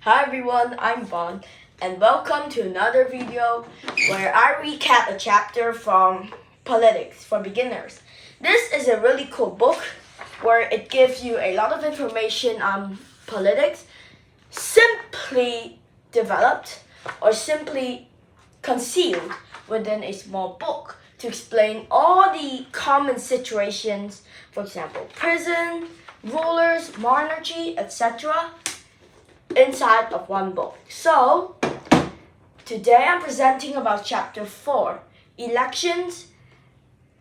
Hi everyone, I'm Vaughn, and welcome to another video where I recap a chapter from Politics for Beginners. This is a really cool book where it gives you a lot of information on politics, simply developed or simply concealed within a small book to explain all the common situations, for example, prison, rulers, monarchy, etc., inside of one book. So, today I'm presenting about chapter 4, elections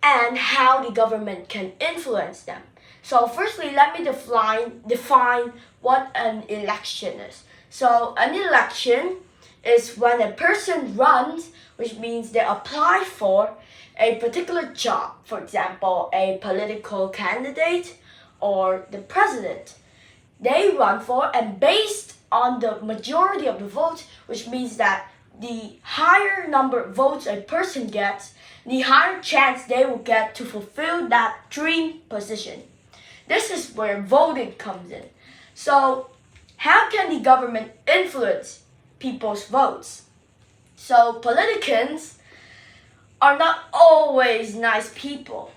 and how the government can influence them. So firstly, let me define what an election is. So an election is when a person runs, which means they apply for a particular job, for example, a political candidate or the president. They run for, and based on the majority of the votes, which means that the higher number of votes a person gets, the higher chance they will get to fulfill that dream position. This is where voting comes in. So, how can the government influence people's votes? So, politicians are not always nice people.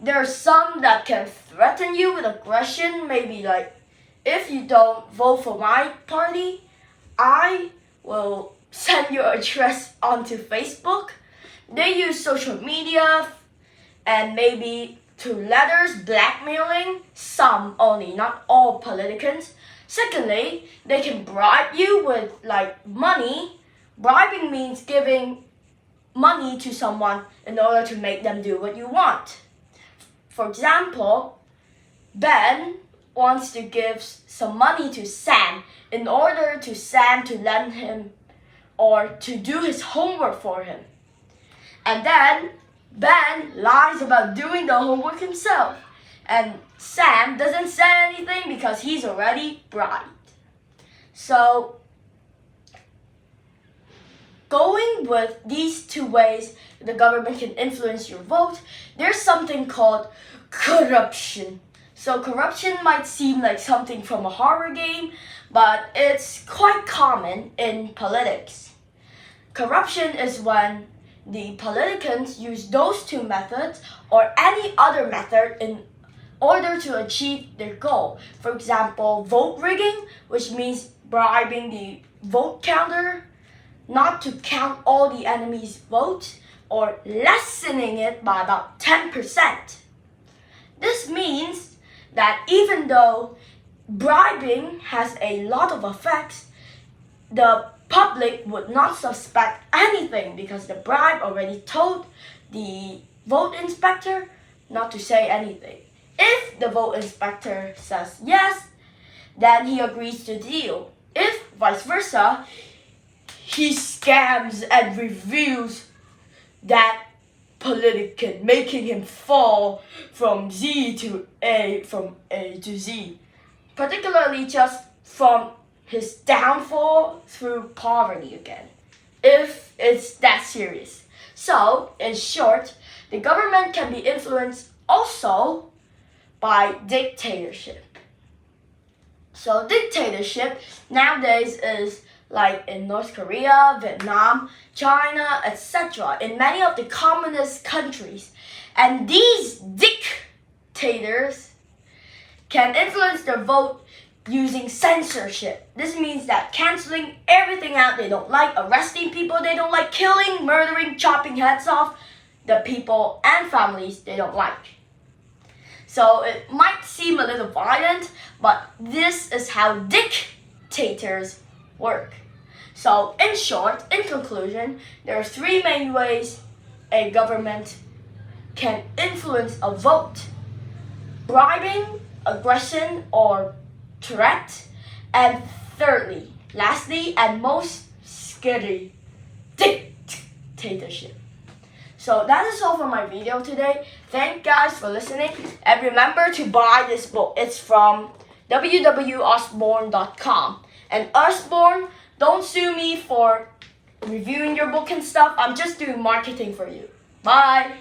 There are some that can threaten you with aggression, maybe like, if you don't vote for my party, I will send your address onto Facebook. They use social media and maybe through letters, blackmailing, some only, not all politicians. Secondly, they can bribe you with money. Bribing means giving money to someone in order to make them do what you want. For example, Ben wants to give some money to Sam in order to Sam to lend him or to do his homework for him. And then Ben lies about doing the homework himself. And Sam doesn't say anything because he's already bribed. So, going with these two ways the government can influence your vote, there's something called corruption. So corruption might seem like something from a horror game, but it's quite common in politics. Corruption is when the politicians use those two methods or any other method in order to achieve their goal. For example, vote rigging, which means bribing the vote counter not to count all the enemy's votes or lessening it by about 10%. This means that even though bribing has a lot of effects, the public would not suspect anything because the bribe already told the vote inspector not to say anything. If the vote inspector says yes, then he agrees to deal. If vice versa, he scams and reveals that politician, making him fall from A to Z, particularly just from his downfall through poverty again, if it's that serious. So, in short, the government can be influenced also by dictatorship. So dictatorship nowadays is like in North Korea, Vietnam, China, etc., in many of the communist countries. And these dictators can influence their vote using censorship. This means that canceling everything out they don't like, arresting people they don't like, killing, murdering, chopping heads off the people and families they don't like. So it might seem a little violent, but this is how dictators work. So in short, in conclusion, there are three main ways a government can influence a vote: bribing, aggression, or threat, and thirdly, lastly, and most scary, dictatorship. So that is all for my video today. Thank you guys for listening, and remember to buy this book. It's from www.osborne.com. And Osborne, don't sue me for reviewing your book and stuff. I'm just doing marketing for you. Bye!